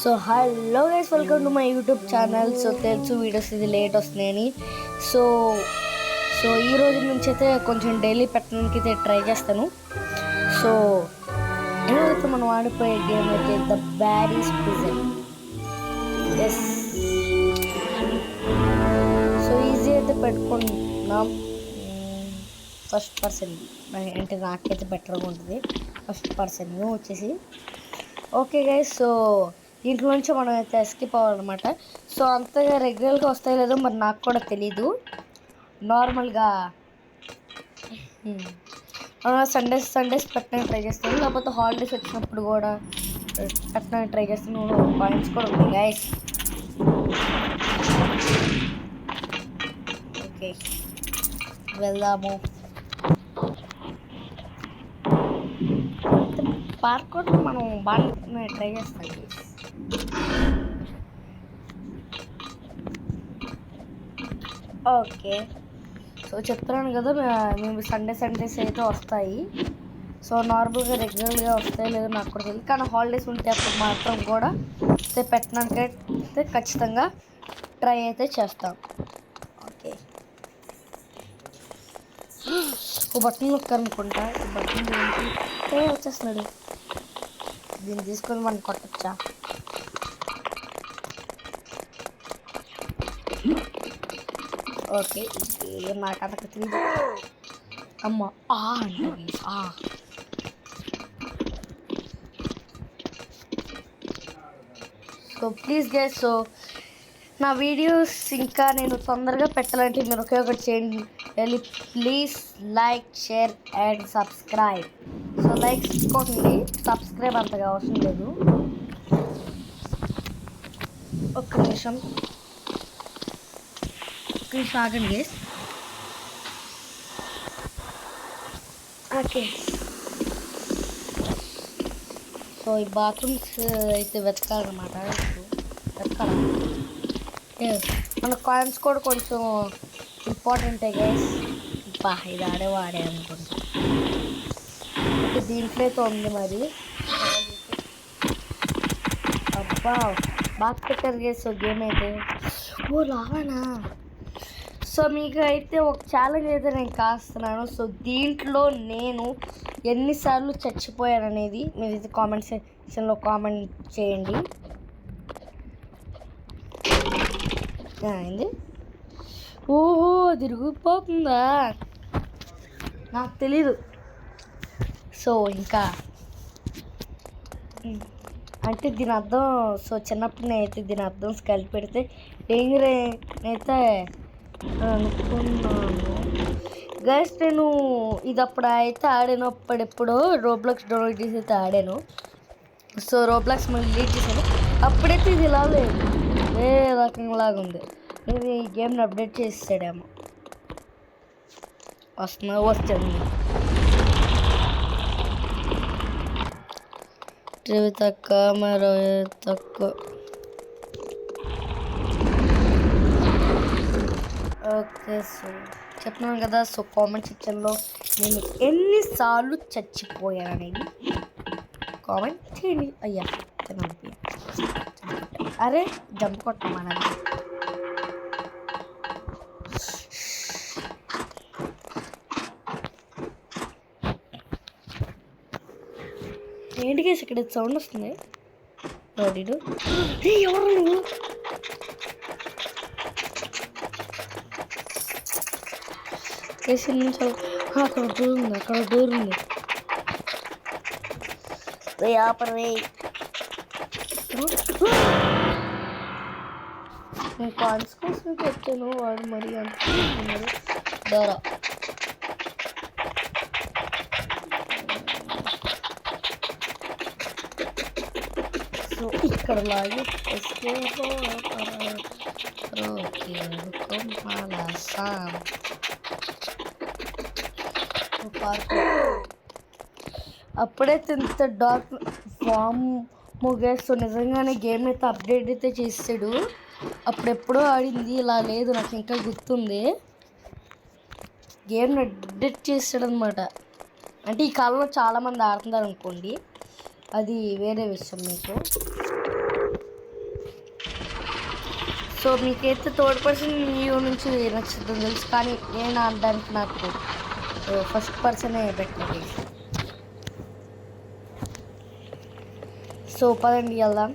So hello guys, welcome to my YouTube channel. So తెలుసు videos ఇది late వస్తున్నాయని. So so ఈ రోజు నుంచి అయితే కొంచెం డైలీ పెట్టడానికి అయితే ట్రై చేస్తాను. సో ఏమైతే మనం ఆడిపోయే గేమ్ అయితే the Barry's prison. Yes, so easy అయితే పెట్టుకుంటున్నాం. ఫస్ట్ పర్సన్ అంటే నాకైతే బెటర్గా ఉంటుంది. ఫస్ట్ పర్సన్ వచ్చేసి ఓకే గైస్. సో దీంట్లో నుంచి మనం అయితే ఎస్కేప్ అవ్వాలన్నమాట. సో అంతగా రెగ్యులర్గా వస్తాయో లేదో మరి నాకు కూడా తెలీదు. నార్మల్గా సండేస్ పెట్టడానికి ట్రై చేస్తాను, లేకపోతే హాలిడేస్ వచ్చినప్పుడు కూడా పెట్టడానికి ట్రై చేస్తాను. పాయింట్స్ కూడా ఉన్నాయి గైస్. ఓకే, వెళ్దాము. పార్క్ కూడా మనం బాగా ట్రై చేస్తాం. ఓకే, సో చెప్తున్నాను కదా, మేము సండేస్ అయితే వస్తాయి. సో నార్మల్గా రెగ్యులర్గా వస్తాయి లేదో నాకు కూడా తెలియదు, కానీ హాలిడేస్ ఉంటే అప్పుడు మాత్రం కూడా పెట్టడానికి అయితే ఖచ్చితంగా ట్రై అయితే చేస్తాం. ఓకే, ఓ బట్టన్ నొక్కనుకుంటా. ఈ బట్టన్ వచ్చేస్తున్నాడు. దీన్ని తీసుకొని మనం కొట్టచ్చా? ఓకే, నాకు అంతకు తెలియదు. అమ్మ అంటే సో ప్లీజ్ గైస్, సో నా వీడియోస్ ఇంకా నేను తొందరగా పెట్టాలంటే మీరు ఒకే ఒకటి చేయండి. Please like, share and subscribe. So like కొట్టండి, సబ్స్క్రైబ్ అంతగా అవసరం లేదు. ఒక్క నిమిషం ఆగండి గైస్. ఓకే, సో ఈ బాత్రూమ్స్ అయితే వెతకాలన్నమాట. వెతకాలి, మన కాయిన్స్ కూడా కొంచెం ఇంపార్టెంటే గైస్. ఇది వాడే అనుకుంటా. దీంట్లో అయితే ఉంది మరి. అబ్బా బాగా పెట్టారు గైస్. సో గేమ్ అయితే ఓ లావానా. సో మీకు అయితే ఒక ఛాలెంజ్ అయితే నేను కాస్తున్నాను. సో దీంట్లో నేను ఎన్నిసార్లు చచ్చిపోయాను అనేది మీరు ఇది కామెంట్ సెక్షన్లో కామెంట్ చేయండి. అయింది. ఓహో, తిరిగిపోతుందా? నాకు తెలీదు. సో ఇంకా అంటే దీని అర్థం, సో చిన్నప్పుడు నేనైతే దీని అర్థం కలిపి పెడితే డేంజర్ అయితే అనుకున్నాను గైస్. నేను ఇది అప్పుడు అయితే ఆడాను, అప్పుడెప్పుడో రోబ్లాక్స్ డౌన్లోడ్ చేసి అయితే ఆడాను. సో రోబ్లాక్స్ మళ్ళీ డిలీట్ చేశాను. అప్పుడైతే ఇది ఇలా లేదు, ఏ రకంలాగా ఉంది. నేను ఈ గేమ్ని అప్డేట్ చేసాడేమో. వస్తుంది టీవీ తక్కువ, మరో తక్కువ. ఓకే, సో చెప్తున్నాను కదా. సో కామెంట్ సెక్షన్లో నేను ఎన్నిసార్లు చచ్చిపోయాను అనేది కామెంట్ చేయండి. అయ్యా అరే జంప్ కొట్టమన్నది. ఏంటి కేసు ఇక్కడ సౌండ్ వస్తుంది. రోడ్డు ఎవరు నువ్వు? కేసు నుంచి అక్కడ డోర్ ఉంది, అక్కడ డోర్ ఉంది. నేను కాన్స్ కోసం వచ్చాను, వాడు మరి అంటున్నారు ద్వారా. సో ఇక్కడ లాగి అప్పుడైతే ఇంత డార్క్ ఫామ్ ముగేస్తూ నిజంగానే గేమ్ అయితే అప్డేట్ అయితే చేసాడు. అప్పుడెప్పుడో ఆడింది, ఇలా లేదు. నాకు ఇంకా గుర్తుంది. గేమ్ని అప్డేట్ చేసాడు అనమాట. అంటే ఈ కాలంలో చాలామంది ఆడుతున్నారు అనుకోండి, అది వేరే విషయం. మీకు సో మీకైతే థర్డ్ పర్సన్ వ్యూ నుంచి నచ్చుతుంది తెలుసు, కానీ నేను ఆడడానికి నాకు ఫస్ట్ పర్సనే బెటర్. సో పదండి వెళ్దాం.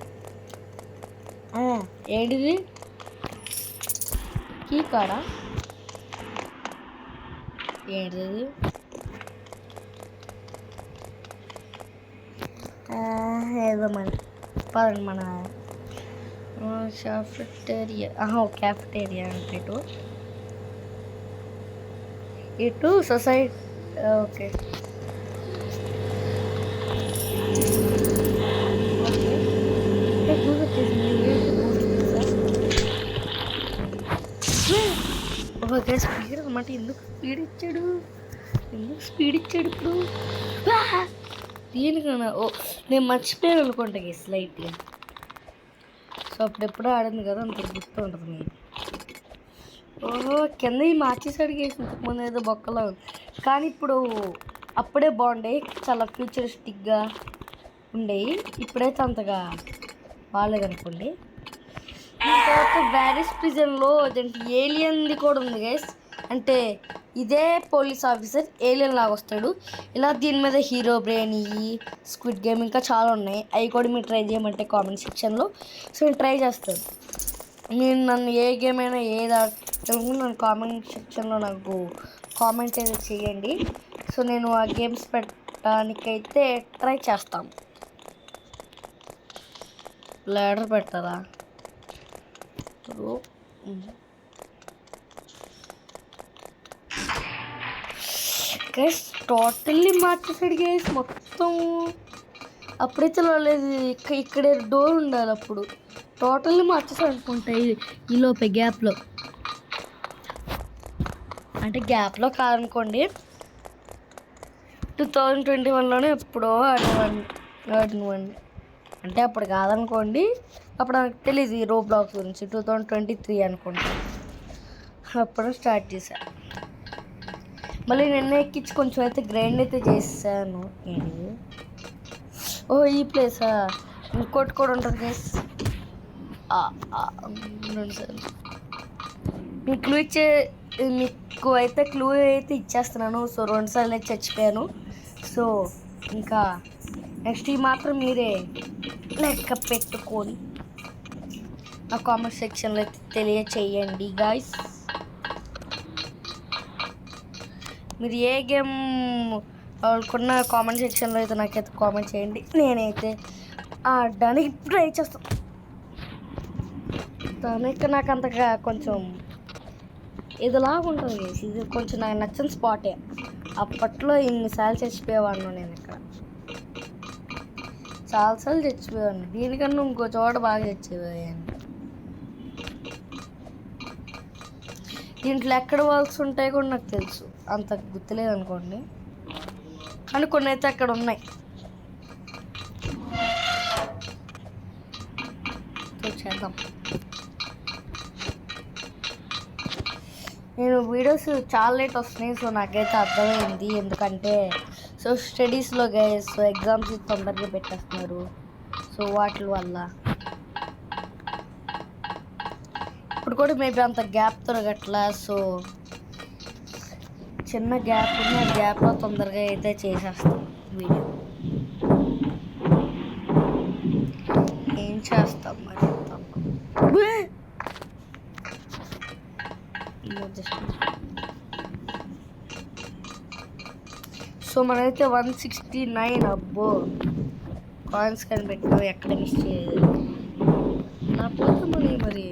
ఏంటిది కీ కాడా? ఏంటిది? ఏదో మన పదండి మన క్యాఫెటేరియా. క్యాఫెటేరియా అంటే ఇటు సొసైటీ. ఓకే ఓకే స్పీడ్ అన్నమాట. ఎందుకు స్పీడ్ ఇచ్చాడు ఇప్పుడు? దీనికన్నా నేను మర్చిపోయాను అనుకుంటా స్లైట్గా. సో అప్పుడెప్పుడో ఆడింది కదా, అంత గుర్తు ఉంటుంది మీకు. కింద ఈ మార్చేసాడు గేసి. ఇంతకుముందు ఏదో బొక్కలో ఉంది, కానీ ఇప్పుడు అప్పుడే బాగుండే, చాలా ఫ్యూచరిస్టిక్గా ఉండేవి. ఇప్పుడైతే అంతగా బాగాలేదనుకోండి. తర్వాత బ్యారిస్ ప్రిజన్లో అదేంటి ఏలియన్ది కూడా ఉంది గైస్. అంటే ఇదే పోలీస్ ఆఫీసర్ ఏలియన్ లాగా వస్తాడు. ఇలా దీని మీద హీరో బ్రెయిన్, స్క్విడ్ గేమ్ ఇంకా చాలా ఉన్నాయి. అవి కూడా మీరు ట్రై చేయమంటే కామెంట్ సెక్షన్లో. సో నేను ట్రై చేస్తాను. నన్ను ఏ గేమ్ అయినా ఏది నన్ను కామెంట్ సెక్షన్లో నాకు కామెంట్ అయితే చేయండి. సో నేను ఆ గేమ్స్ పెట్టడానికైతే ట్రై చేస్తాను. లాడర్ పెట్టదా? గైస్ టోటల్లీ మార్చేసాడు గైస్ మొత్తం. అప్పుడైతే లేదు, ఇక్కడే డోర్ ఉండాలి. అప్పుడు టోటల్లీ మార్చేసాడు అనుకుంటా ఈ లోపే గ్యాప్లో. అంటే గ్యాప్లో కాదనుకోండి, 2021లోనే ఎప్పుడో ఆడినవండి. అంటే అప్పుడు కాదనుకోండి, అప్పుడు నాకు తెలియదు ఈ రోబ్లాక్స్ గురించి. 2023 అనుకుంటా అప్పుడు స్టార్ట్ చేశాను. మళ్ళీ నిన్న ఎక్కించి కొంచెం అయితే గ్రైండ్ అయితే చేశాను. ఈ ప్లేసా? ఇంకోటి కూడా ఉంటుంది గైస్. మీకు అయితే క్లూ అయితే ఇచ్చేస్తున్నాను. సో 2 సార్లు అయితే చచ్చిపోయాను. సో ఇంకా నెక్స్ట్ మాత్రం మీరే లెక్క పెట్టుకొని నా కామెంట్ సెక్షన్లో అయితే తెలియచేయండి గాయస్. మీరు ఏ గేమ్ వాళ్ళకున్న కామెంట్ సెక్షన్లో అయితే నాకైతే కామెంట్ చేయండి. నేనైతే ఆడడానికి ట్రై చేస్తాను. దానికి నాకు అంతగా కొంచెం ఇదిలాగా ఉంటుంది. ఇది కొంచెం నాకు నచ్చిన స్పాటే. అప్పట్లో ఇన్నిసార్లు చచ్చిపోయేవాడిను నేను. ఇక్కడ చాలాసార్లు చచ్చిపోయాను. దీనికన్నా ఇంకో చోట బాగా చచ్చిపోయాను. దీంట్లో ఎక్కడ వాల్స్ ఉంటాయి కూడా నాకు తెలుసు, అంత గుర్తులేదు అనుకోండి, కానీ కొన్ని అయితే అక్కడ ఉన్నాయి. చేద్దాం. నేను వీడియోస్ చాలా లేట్ వస్తున్నాయి. సో నాకైతే అర్థమైంది, ఎందుకంటే సో స్టడీస్లో గైస్, సో ఎగ్జామ్స్ తొందరగా పెట్టేస్తున్నారు. సో వాటి వల్ల ఇప్పుడు కూడా మేబీ అంత గ్యాప్ దొరకట్లా. సో చిన్న గ్యాప్ ఉంది, ఆ గ్యాప్లో తొందరగా అయితే చేసేస్తాం వీడియో. ఏం చేస్తాం మరి. సో మనైతే 169 అబ్బో కాయిన్స్ కనిపెట్టావు, ఎక్కడ మిస్ చేయలేదు. లేకపోతే మరి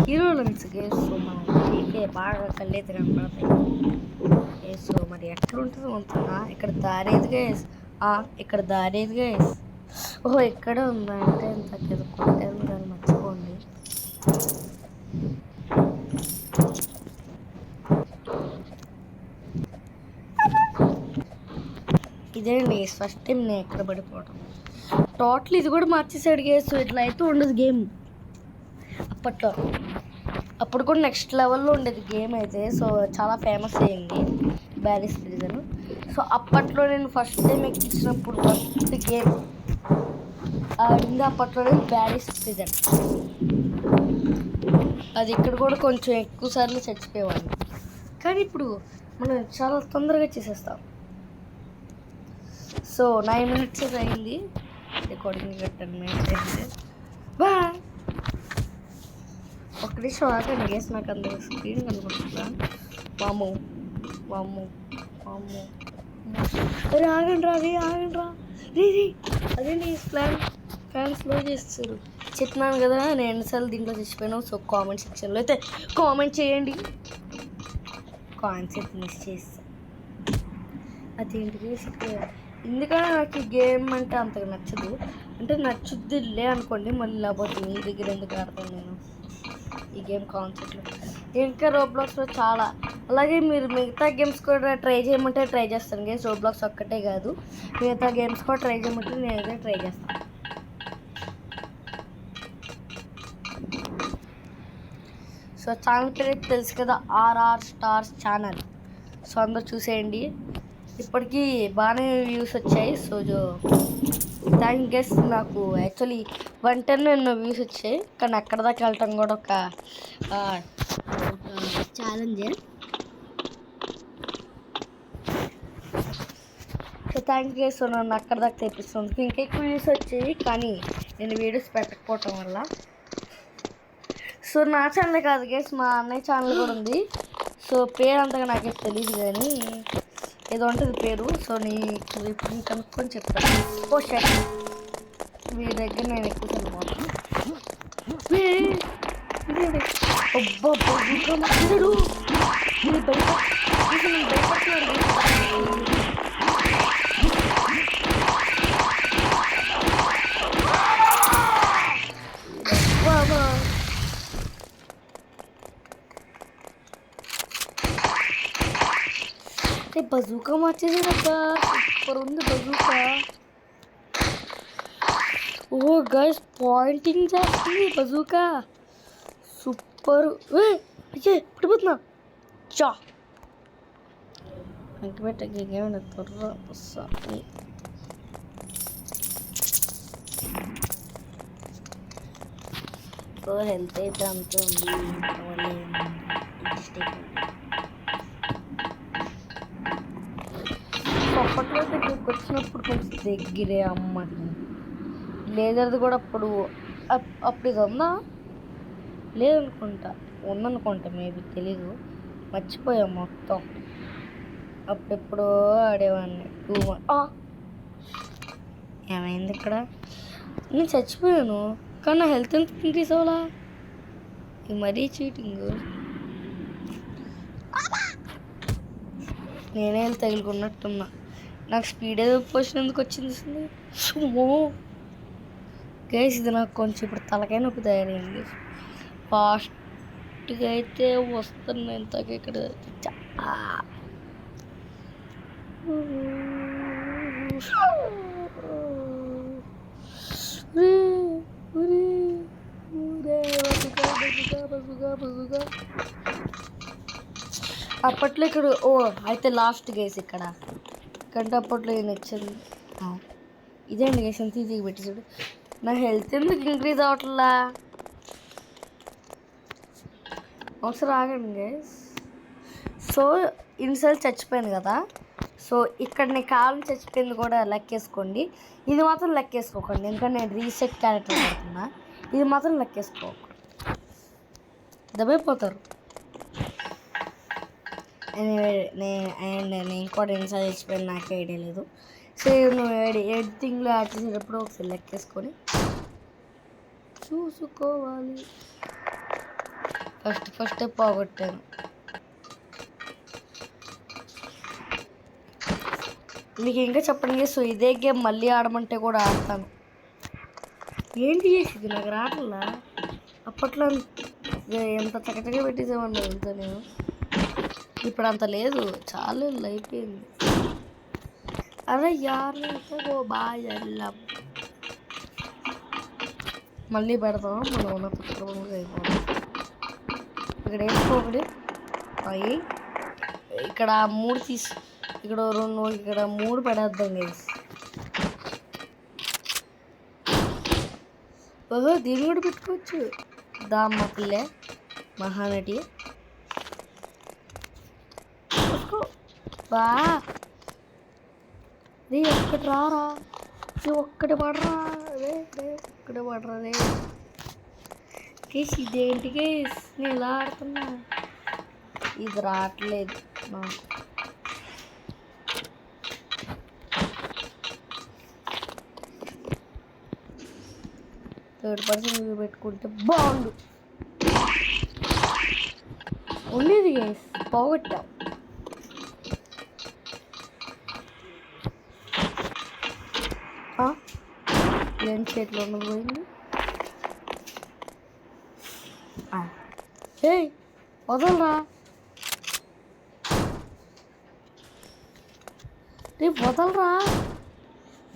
హీరోలు మిస్ గేస్. సో మనకి బాగా కళ్ళైతే కనపడతాయి. సో మరి ఎక్కడ ఉంటుంది ఉంటుందా? ఇక్కడ దారేది గేస్, ఇక్కడ దారేది గేస్. ఓహో ఇక్కడ ఉందా? అంటే ఇంత కొట్టాను దాన్ని మర్చిపోండి. ఇదేంటి ఫస్ట్ టైం నేను ఎక్కడ పడిపోవడం. టోటల్ ఇది కూడా మార్చేసాడు గేస్. ఇట్లా అయితే ఉండదు గేమ్. అప్పుడు కూడా నెక్స్ట్ లెవెల్లో ఉండేది గేమ్ అయితే. సో చాలా ఫేమస్ అయ్యింది బ్యారిస్ ప్రిజన్. సో అప్పట్లో నేను ఫస్ట్ టైం ఎక్కించినప్పుడు ఫస్ట్ గేమ్ ఆడింది అప్పట్లో నేను బ్యారిస్ ప్రిజన్. అది ఇక్కడ కూడా కొంచెం ఎక్కువ సార్లు చచ్చిపోయేవాడిని, కానీ ఇప్పుడు మనం చాలా తొందరగా చేసేస్తాం. సో 9 minutes అయింది, రికార్డింగ్ 10 minutes అయింది. బాయ్. ఒక్క నిమిషం ఆగండి గేస్, నాకు అందరూ స్క్రీన్ కనుకుంటుందా? వాము వాము వాము, అరే ఆగండి రా, రీ అదేంటి ఫ్యాన్ స్లో చేస్తారు. చెప్తున్నాను కదా నేను ఎన్నిసార్లు దీంట్లో చచ్చిపోయాను. సో కామెంట్ సెక్షన్లో అయితే కామెంట్ చేయండి. కాయిన్స్ అయితే మిస్ చేస్తాను. అదేంటిది ఎందుకని నాకు ఈ గేమ్ అంటే అంతగా నచ్చదు. అంటే నచ్చుద్దిలే అనుకోండి, మళ్ళీ లేకపోతే మీ దగ్గర ఎందుకు ఆడతాను నేను ఈ గేమ్ కాన్సెప్ట్లో. ఇంకా రోబ్లాక్స్లో చాలా, అలాగే మీరు మిగతా గేమ్స్ కూడా ట్రై చేయమంటే ట్రై చేస్తాను గేమ్స్. రోబ్లాక్స్ ఒక్కటే కాదు, మిగతా గేమ్స్ కూడా ట్రై చేయమంటే నేనైతే ట్రై చేస్తాను. సో ఛానల్ పేరు తెలుసు కదా, ఆర్ఆర్ స్టార్స్ ఛానల్. సో అందరూ చూసేయండి. ఇప్పటికీ బాగానే వ్యూస్ వచ్చాయి. So thank guess. నాకు యాక్చువల్లీ 110 ఎన్నో వ్యూస్ వచ్చాయి, కానీ అక్కడ దాకా వెళ్ళటం కూడా ఒక ఛాలెంజే. So thank you. సో నన్ను అక్కడ దాకా తెప్పిస్తుంది. ఇంకా ఎక్కువ వ్యూస్ వచ్చాయి, కానీ నేను వీడియోస్ పెట్టకపోవటం వల్ల. సో నా ఛానల్ కాదు గేస్, మా అన్నయ్య ఛానల్ కూడా ఉంది. సో పేరు అంతగా నాకేం తెలియదు, కానీ ఏదో ఉంటుంది పేరు. సో ఇప్పుడు కనుక్కొని చెప్తాను. ఓ షట్, వీడి దగ్గర నేను ఎక్కువ చనిపోతాను. బజూకా మార్చేసేదబ్బా, సూపర్ ఉంది బజూకా. ఓ గైస్, పాయింటింగ్ చేస్తుంది బజూకా, సూపర్. అయ్యే పడిపోతున్నా. చా ఇంకబెట్టేమైనా త్వరగా వస్తా. హెల్త్ అయితే అంతే ఉంది. అప్పట్లో దగ్గరికి వచ్చినప్పుడు కొంచెం దగ్గరే అమ్మది లేదర్ది కూడా. అప్పుడు ఇది ఉందా లేదనుకుంటా, ఉందనుకుంటా, మేబీ తెలీదు, మర్చిపోయాం మొత్తం. అప్పుడెప్పుడో ఆడేవాడిని 2 months. ఏమైంది ఇక్కడ? నేను చచ్చిపోయాను, కానీ నా హెల్త్ ఎంత ఇంక్రీజ్ అవ్వాలా? ఇది మరీ చీటింగ్. నేనే హెల్త్ తగులుకున్నట్టున్నా. నాకు స్పీడ్ ఏదో పొజిషన్ ఎందుకు వచ్చింది? సుమో గైస్, ఇది నాకు కొంచెం ఇప్పుడు తలకాయ నొప్పి తయారైంది. ఫాస్ట్గా అయితే వస్తున్నా ఇంతగా ఇక్కడ. అప్పట్లో ఇక్కడ అయితే లాస్ట్ గేస్ ఇక్కడ కంటే అప్పట్లో ఏం నచ్చింది ఇదేంటి గేస్, ఎంత ఈజీగా పెట్టి చూడు. నా హెల్త్ ఎందుకు ఇంక్రీజ్ అవ్వట్లా? ఒకసారి ఆగండి గేస్. సో ఇన్నిసార్లు చచ్చిపోయాను కదా, సో ఇక్కడ నేను కాలం చచ్చిపోయింది కూడా లెక్కేసుకోండి. ఇది మాత్రం లెక్కేసుకోకండి, ఎందుకంటే నేను రీసెట్ క్యారెక్టర్ పడుతున్నా. ఇది మాత్రం లెక్కేసుకోకండి, దబ్బైపోతారు. నేను కూడా ఎన్నిసార్లు చచ్చిపోయాను నాకే ఐడియా లేదు. సో నువ్వు ఎడిటింగ్లో యాడ్ చేసేటప్పుడు ఒకసారి లెక్కేసుకొని చూసుకోవాలి. ఫస్ట్ పోగొట్టాను. మీకు ఇంకా చెప్పండి. సో ఇదే గేమ్ మళ్ళీ ఆడమంటే కూడా ఆడతాను. ఏంటి చేసేది నాకు రావట్లా. అప్పట్లో ఎంత చక్కచక్క పెట్టేసేవాడిని వెళ్తా నేను. ఇప్పుడు అంత లేదు, చాలా అయిపోయింది. అరే యార్ బాయ్ వెళ్ళాం. మళ్ళీ పెడతాం, మనం ఉన్న పుస్తకంగా అయిపోతాం. ఇక్కడ వేసుకోకడి అయ్యి ఇక్కడ 3 ఇక్కడ 2, ఇక్కడ 3 పడేద్దాం గైస్. ఓహో దీన్ని కూడా పెట్టుకోవచ్చు. దామ్మ పిల్లే మహానటి బా రే ఒక్కటి రారా ఒక్కటి పడరా రే ఒక్కటి పడరా రే కేసు ఇదేంటి కేస్ నేను ఇలా ఆడుతున్నా ఇది రావట్లేదు నాకు థర్డ్ పర్సన్ వ్యూ పెట్టుకుంటే బాగుండు ఉండేది గైస్ పోగొట్టాం ఏం చేతిలో ఉన్నది పోయింది ఏయ్ వదలరా రేపు వదలరా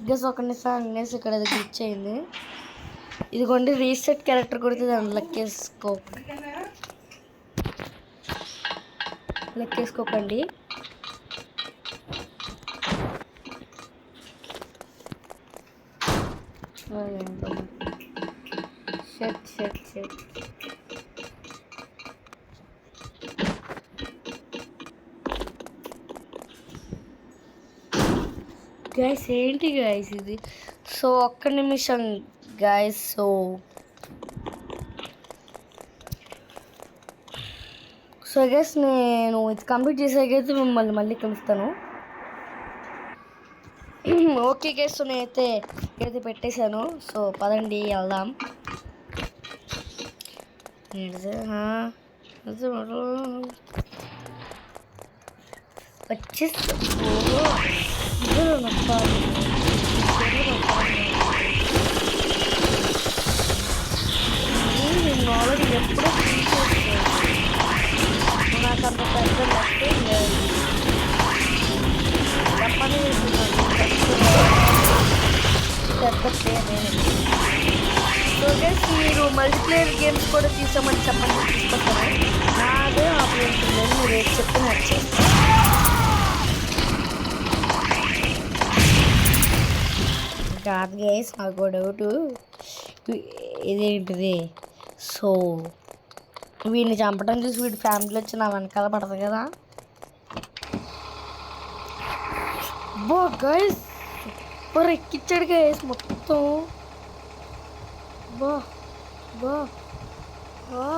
గెస్ ఒక నిమిషం గెస్ ఇక్కడ గ్లిచ్ అయింది ఇదిగోండి రీసెట్ క్యారెక్టర్ కొడితే దాన్ని లెక్కేసుకోకండి షెట్ గైస్ ఏంటి గైస్ ఇది సో ఒక్క నిమిషం గైస్ సో గైస్ నేను ఇది కంప్లీట్ చేసాకైతే మిమ్మల్ని మళ్ళీ కలుస్తాను ఓకే గైస్ సో నేనైతే ఇక్కడైతే పెట్టేశాను సో పదండి వెళ్దాం వచ్చేస్తా నాలెడ్జ్ ఎప్పుడూ నాకు అంత పెద్ద నచ్చే లేదు చెప్పని పెద్ద ప్లేయర్ సో గైస్ మీరు మల్టీప్లేయర్ గేమ్స్ కూడా తీసామని చెప్పండి తీసుకొస్తాను నాదే ఆపరేషన్ లేదు మీరు ఏది చెప్తే నచ్చేస్తాను కాదు గైస్ నాకు డౌట్ ఇదేంటిది సో వీడిని చంపడం చూసి వీడి ఫ్యామిలీ వచ్చి నా వెనకాల పడదు కదా బో గైస్ సూపర్ ఎక్కిచ్చాడు గైస్ మొత్తం బా బా బా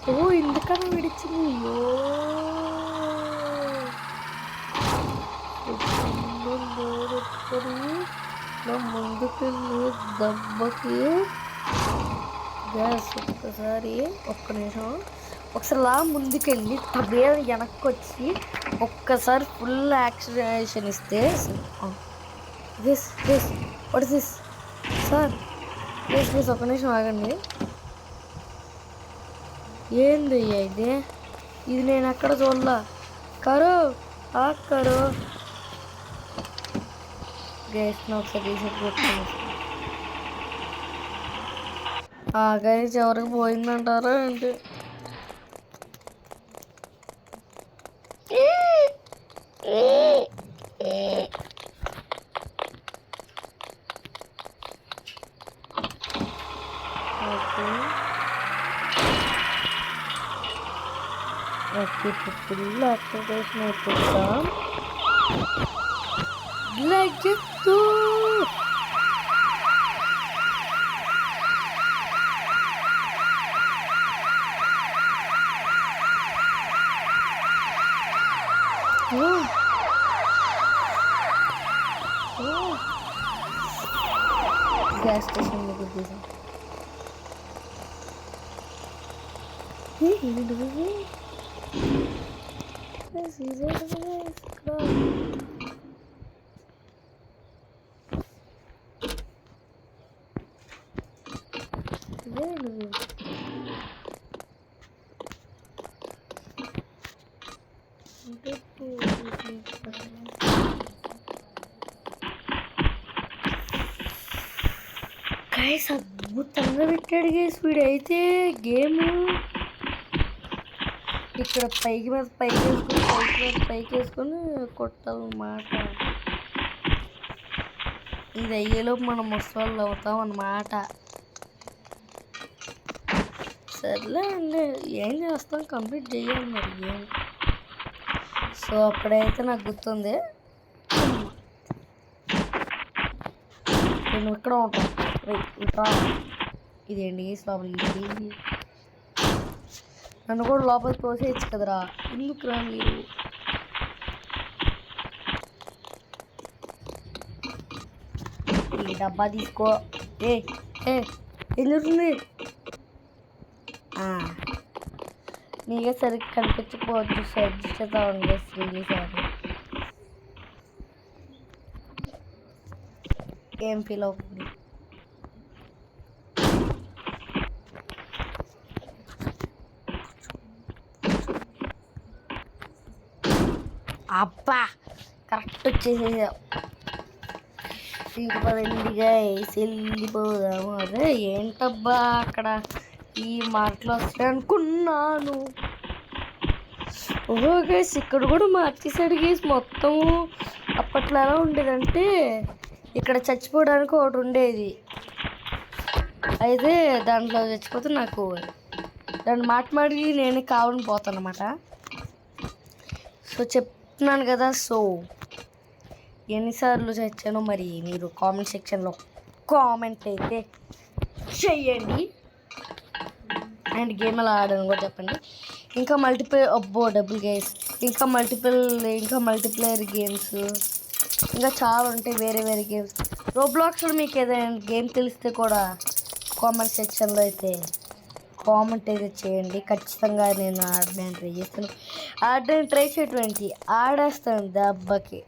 ఓ ఎందుకన్నా విడిచింది నా ముందుకెళ్ళి దెబ్బకి గ్యాస్ ఒక్కసారి ఒక్క నిమిషం ఒకసారి లా ముందుకెళ్ళి తబే వెనక్కి వచ్చి ఒక్కసారి ఫుల్ యాక్సిలేషన్ ఇస్తే this what is this sir please ఒక్క నిమిషం ఆగండి ఏంది ఇది నేను ఎక్కడ చూడలా కరో కరో గ్యాస్ని ఒకసారి రీసెట్ పెట్టుకుని గ్యాస్ ఎవరికి పోయిందంటారా ఏంటి ఓకే ఫుల్ యాక్టివేషన్ అయిపోతాం లెగ్గెత్తు గ్యాస్ స్టేషన్ దగ్గర తీసాం గైస్ అద్భుతంగా పెట్టాడు గైస్ వీడైతే గేమ్ ఇక్కడ పైకి మీద పైకి వేసుకొని పైకి మీద పైకి వేసుకొని కొట్టాలన్నమాట. ఇది అయ్యేలోపు మనం ముసలి అవుతాం అన్నమాట. సర్లే అండి, ఏం చేస్తాం, కంప్లీట్ చేయాలి మరి ఏం. సో అప్పుడైతే నాకు గుర్తుంది, నేను ఇక్కడ ఉంటాను. ఇట్రా, ఇదేంటి లోపల ఇది, నన్ను కూడా లోపలికి తోసేయచ్చు కదరా, ఎందుకు రా మీరు. ఈ డబ్బా తీసుకో. ఏ ఏ ఏం జరుగుతుంది? నీకే సరిగ్గా కనిపించకపోవచ్చు, అడ్జస్ట్ అవుతా ఉంది శ్రీని సార్. ఏం ఫీల్ అవుతుంది? అబ్బా కరెక్ట్ వచ్చేసేసావు. పదండిగా వేసి వెళ్ళిపోదాము. అదే ఏంటబ్బా అక్కడ ఈ మాటలు వస్తాయి అనుకున్నాను. ఓహో గైస్, ఇక్కడ కూడా మార్చేసాడు గైస్ మొత్తము. అప్పట్లో ఎలా ఉండేదంటే ఇక్కడ చచ్చిపోవడానికి ఒకటి ఉండేది, అయితే దాంట్లో చచ్చిపోతే నాకు దాన్ని మాటిమాటికి నేనే కావాలని పోతాను అన్నమాట. సో చెప్తున్నాను కదా, సో ఎన్నిసార్లు చచ్చానో మరి మీరు కామెంట్ సెక్షన్లో కామెంట్ అయితే చెయ్యండి. అండ్ గేమ్ ఎలా ఆడాను కూడా చెప్పండి. ఇంకా డబుల్ గేమ్స్, ఇంకా మల్టీప్లేయర్ గేమ్స్ ఇంకా చాలా ఉంటాయి, వేరే వేరే గేమ్స్. రోబ్లాక్స్లో మీకు ఏదైనా గేమ్ తెలిస్తే కూడా కామెంట్ సెక్షన్లో అయితే కామెంట్ అయితే చేయండి. ఖచ్చితంగా నేను ఆడడానికి ట్రై చేస్తాను. ఆడడానికి ట్రై చేయటువంటి ఆడేస్తాను దెబ్బకి.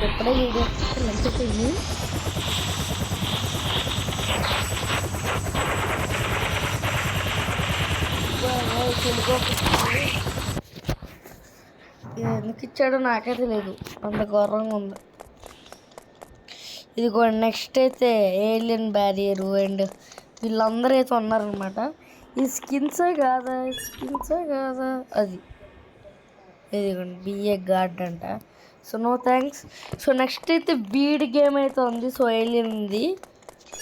ఎప్పుడే వీడియో మంచిపోయింది. ఎందుకు ఇచ్చాడో నాకే తెలియదు, అంత గౌరవంగా ఉంది. ఇది కూడా నెక్స్ట్ అయితే ఏలియన్ బ్యారియరు అండ్ వీళ్ళందరూ అయితే ఉన్నారనమాట. ఈ స్కిన్సే కాదా అది ఇదిగోండి బిఏ గార్డ్ అంట. So no thanks. So next అయితే వీడి గేమ్ అయితే ఉంది. సో ఏలియన్ ఉంది,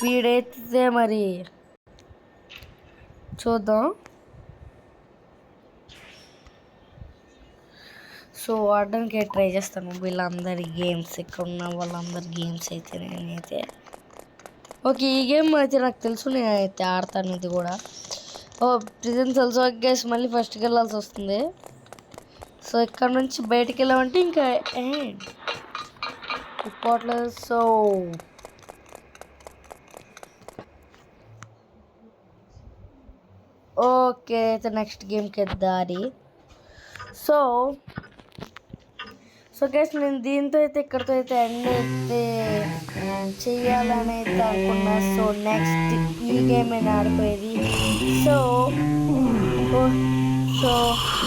వీడైతే మరి చూద్దాం. సో ఆడడానికి ట్రై చేస్తాను వీళ్ళందరి గేమ్స్, ఇక్కడ ఉన్న వాళ్ళందరి గేమ్స్ అయితే నేనైతే ఓకే. ఈ గేమ్ అయితే నాకు తెలుసు, నేనైతే ఆడతాను ఇది కూడా. ప్రెజెంట్ తెలుసు గైస్, మళ్ళీ ఫస్ట్కి వెళ్ళాల్సి వస్తుంది. సో ఇక్కడ నుంచి బయటికి వెళ్ళామంటే ఇంకా పోవట్లేదు. సో ఓకే అయితే నెక్స్ట్ గేమ్కి దారి. సో గైస్, నేను దీంతో అయితే ఇక్కడితో అయితే ఎండ్ అయితే చెయ్యాలని అయితే అనుకున్నా. సో నెక్స్ట్ ఈ గేమ్ అయినా ఆడిపోయేది. So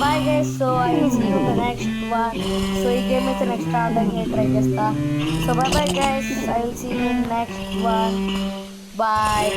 bye guys. So I will see you in the next one. So ఈ గేమ్ అయితే నెక్స్ట్ ఆడడానికి ట్రై చేస్తా. So bye guys, I will see you in next one. Bye.